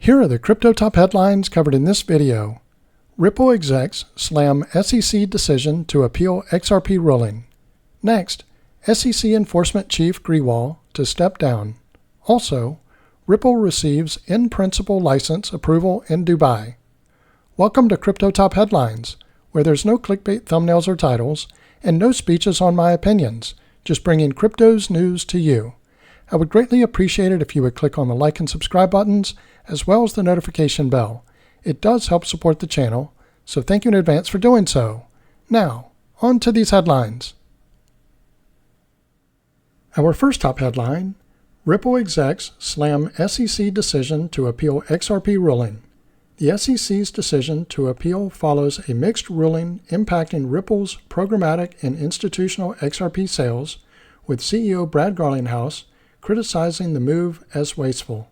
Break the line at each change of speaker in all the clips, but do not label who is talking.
Here are the crypto top headlines covered in this video. Ripple execs slam SEC decision to appeal XRP ruling. Next, SEC Enforcement Chief Grewal to step down. Also, Ripple receives in-principle license approval in Dubai. Welcome to Crypto Top Headlines, where there's no clickbait thumbnails or titles, and no speeches on my opinions, just bringing crypto's news to you. I would greatly appreciate it if you would click on the like and subscribe buttons, as well as the notification bell. It does help support the channel, so thank you in advance for doing so. Now, on to these headlines. Our first top headline, Ripple execs slam SEC decision to appeal XRP ruling. The SEC's decision to appeal follows a mixed ruling impacting Ripple's programmatic and institutional XRP sales, with CEO Brad Garlinghouse criticizing the move as wasteful.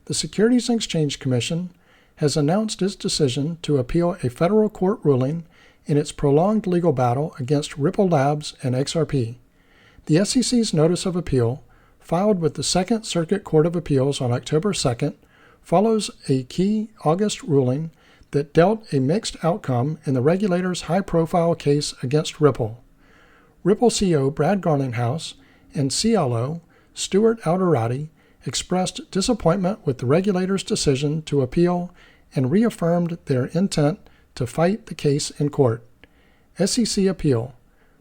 The Securities and Exchange Commission has announced its decision to appeal a federal court ruling in its prolonged legal battle against Ripple Labs and XRP. The SEC's notice of appeal, filed with the Second Circuit Court of Appeals on October 2nd, follows a key August ruling that dealt a mixed outcome in the regulator's high-profile case against Ripple. Ripple CEO Brad Garlinghouse and CLO Stuart Alderati expressed disappointment with the regulator's decision to appeal and reaffirmed their intent to fight the case in court. SEC appeal.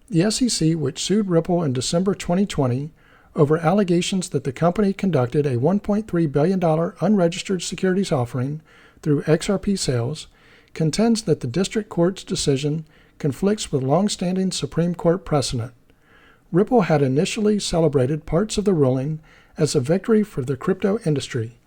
The SEC, which sued Ripple in December 2020 over allegations that the company conducted a $1.3 billion unregistered securities offering through XRP sales, contends that the district court's decision conflicts with long-standing Supreme Court precedent. Ripple had initially celebrated parts of the ruling as a victory for the crypto industry.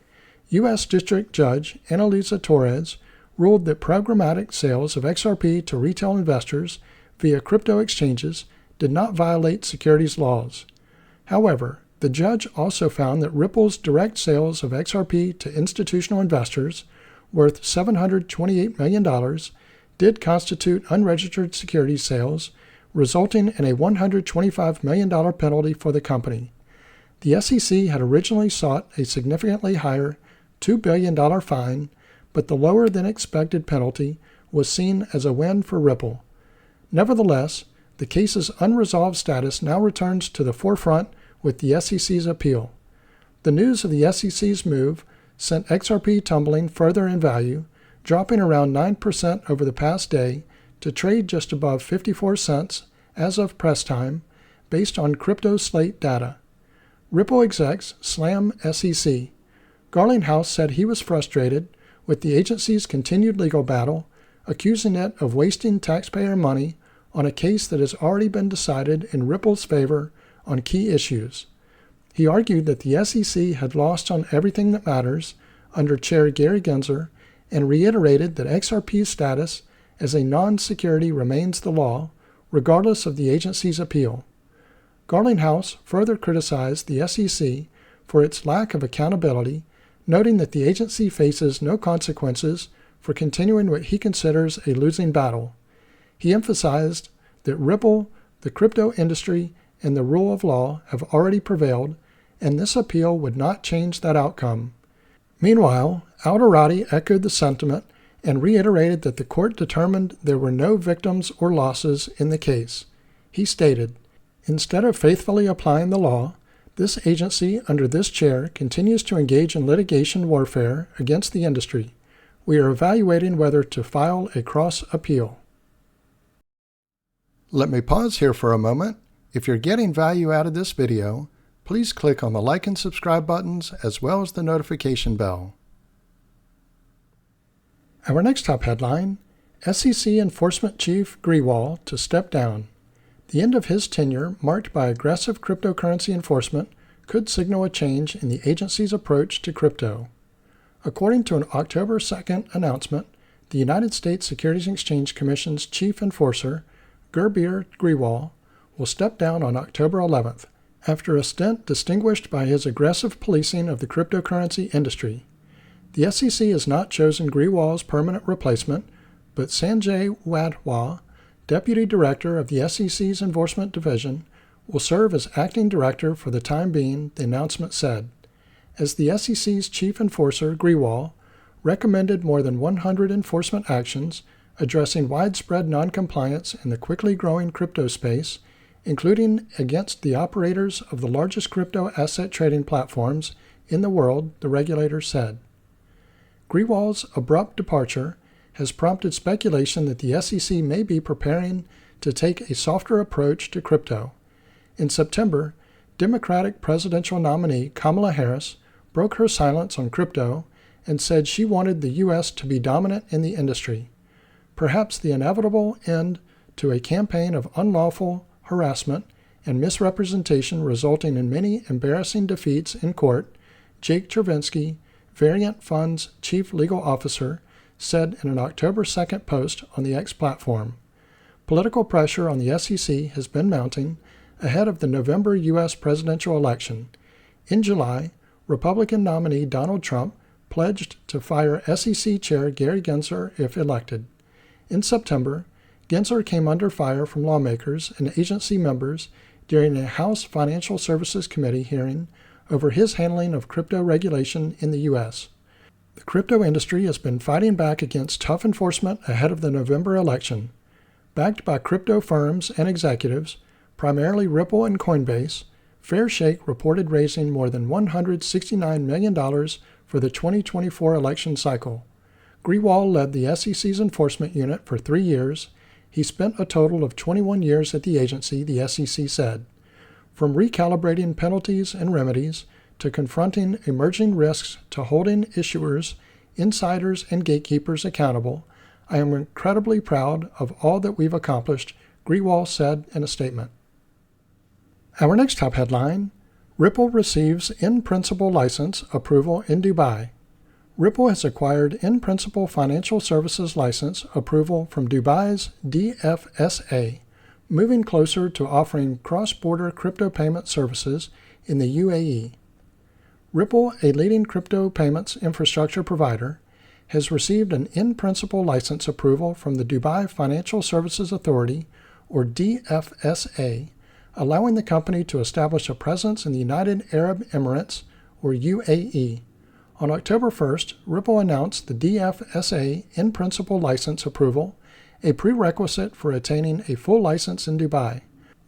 U.S. District Judge Annalisa Torres ruled that programmatic sales of XRP to retail investors via crypto exchanges did not violate securities laws. However, the judge also found that Ripple's direct sales of XRP to institutional investors, worth $728 million, did constitute unregistered securities sales, resulting in a $125 million penalty for the company. The SEC had originally sought a significantly higher $2 billion fine, but the lower than expected penalty was seen as a win for Ripple. Nevertheless, the case's unresolved status now returns to the forefront with the SEC's appeal. The news of the SEC's move sent XRP tumbling further in value, dropping around 9% over the past day to trade just above 54 cents as of press time, based on Crypto Slate data. Ripple execs slam SEC. Garlinghouse said he was frustrated with the agency's continued legal battle, accusing it of wasting taxpayer money on a case that has already been decided in Ripple's favor on key issues. He argued that the SEC had lost on everything that matters under Chair Gary Gensler and reiterated that XRP's status as a non-security remains the law, regardless of the agency's appeal. Garlinghouse further criticized the SEC for its lack of accountability, noting that the agency faces no consequences for continuing what he considers a losing battle. He emphasized that Ripple, the crypto industry, and the rule of law have already prevailed, and this appeal would not change that outcome. Meanwhile, Alderati echoed the sentiment and reiterated that the court determined there were no victims or losses in the case. He stated, "Instead of faithfully applying the law, this agency under this chair continues to engage in litigation warfare against the industry. We are evaluating whether to file a cross-appeal." Let me pause here for a moment. If you're getting value out of this video, please click on the like and subscribe buttons as well as the notification bell. Our next top headline, SEC Enforcement Chief Grewal to step down. The end of his tenure, marked by aggressive cryptocurrency enforcement, could signal a change in the agency's approach to crypto. According to an October 2nd announcement, the United States Securities and Exchange Commission's chief enforcer, Grewal, will step down on October 11th, after a stint distinguished by his aggressive policing of the cryptocurrency industry. The SEC has not chosen Grewal's permanent replacement, but Sanjay Wadhwa, Deputy Director of the SEC's Enforcement Division, will serve as acting director for the time being, the announcement said. As the SEC's chief enforcer, Grewal recommended more than 100 enforcement actions addressing widespread noncompliance in the quickly growing crypto space, including against the operators of the largest crypto asset trading platforms in the world, the regulator said. Grewal's abrupt departure has prompted speculation that the SEC may be preparing to take a softer approach to crypto. In September, Democratic presidential nominee Kamala Harris broke her silence on crypto and said she wanted the U.S. to be dominant in the industry, perhaps the inevitable end to a campaign of unlawful harassment and misrepresentation resulting in many embarrassing defeats in court, Jake Chervinsky, Variant Fund's chief legal officer, said in an October 2nd post on the X platform. Political pressure on the SEC has been mounting ahead of the November U.S. presidential election. In July, Republican nominee Donald Trump pledged to fire SEC Chair Gary Gensler if elected. In September, Gensler came under fire from lawmakers and agency members during a House Financial Services Committee hearing over his handling of crypto regulation in the U.S. The crypto industry has been fighting back against tough enforcement ahead of the November election. Backed by crypto firms and executives, primarily Ripple and Coinbase, Fairshake reported raising more than $169 million for the 2024 election cycle. Grewal led the SEC's enforcement unit for 3 years. He spent a total of 21 years at the agency, the SEC said. From recalibrating penalties and remedies to confronting emerging risks to holding issuers, insiders, and gatekeepers accountable, I am incredibly proud of all that we've accomplished, Grewal said in a statement. Our next top headline, Ripple receives in-principle license approval in Dubai. Ripple has acquired in-principle financial services license approval from Dubai's DFSA, moving closer to offering cross-border crypto payment services in the UAE. Ripple, a leading crypto payments infrastructure provider, has received an in-principle license approval from the Dubai Financial Services Authority, or DFSA, allowing the company to establish a presence in the United Arab Emirates, or UAE. On October 1st, Ripple announced the DFSA in-principle license approval, a prerequisite for attaining a full license in Dubai.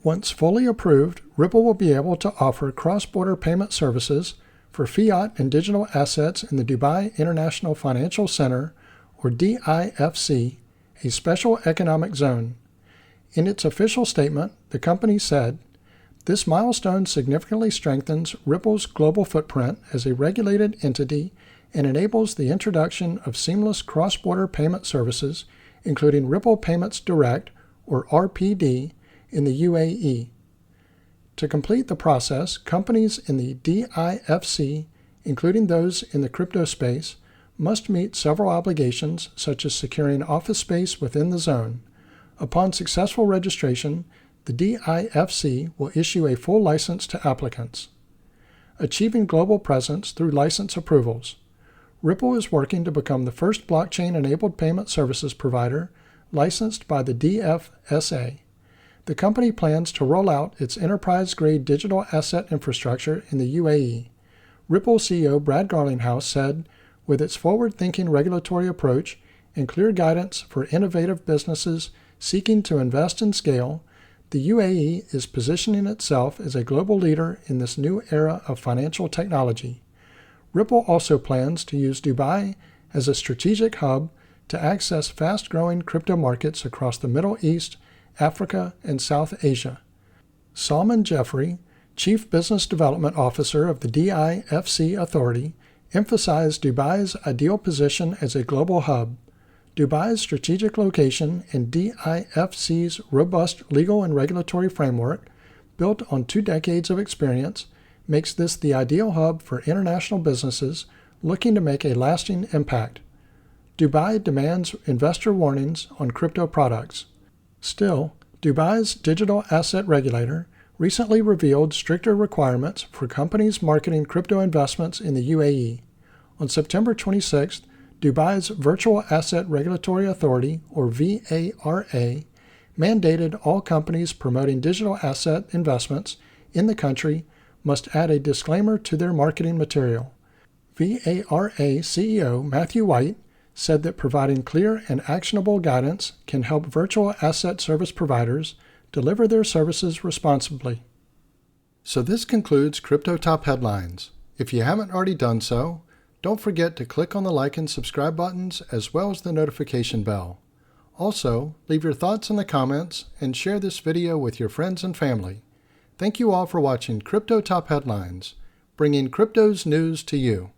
Once fully approved, Ripple will be able to offer cross-border payment services for fiat and digital assets in the Dubai International Financial Center, or DIFC, a special economic zone. In its official statement, the company said, "This milestone significantly strengthens Ripple's global footprint as a regulated entity and enables the introduction of seamless cross-border payment services, including Ripple Payments Direct, or RPD, in the UAE. To complete the process, companies in the DIFC, including those in the crypto space, must meet several obligations such as securing office space within the zone. Upon successful registration, the DIFC will issue a full license to applicants." Achieving global presence through license approvals. Ripple is working to become the first blockchain-enabled payment services provider licensed by the DFSA. The company plans to roll out its enterprise-grade digital asset infrastructure in the UAE. Ripple CEO Brad Garlinghouse said, "With its forward-thinking regulatory approach and clear guidance for innovative businesses seeking to invest and scale, the UAE is positioning itself as a global leader in this new era of financial technology." Ripple also plans to use Dubai as a strategic hub to access fast-growing crypto markets across the Middle East, Africa, and South Asia. Salman Jeffrey, Chief Business Development Officer of the DIFC Authority, emphasized Dubai's ideal position as a global hub. Dubai's strategic location and DIFC's robust legal and regulatory framework, built on 2 decades of experience, makes this the ideal hub for international businesses looking to make a lasting impact. Dubai demands investor warnings on crypto products. Still, Dubai's digital asset regulator recently revealed stricter requirements for companies marketing crypto investments in the UAE. On September 26th, Dubai's Virtual Asset Regulatory Authority, or VARA, mandated all companies promoting digital asset investments in the country must add a disclaimer to their marketing material. VARA CEO Matthew White said that providing clear and actionable guidance can help virtual asset service providers deliver their services responsibly. So this concludes Crypto Top Headlines. If you haven't already done so, don't forget to click on the like and subscribe buttons as well as the notification bell. Also, leave your thoughts in the comments and share this video with your friends and family. Thank you all for watching Crypto Top Headlines, bringing crypto's news to you.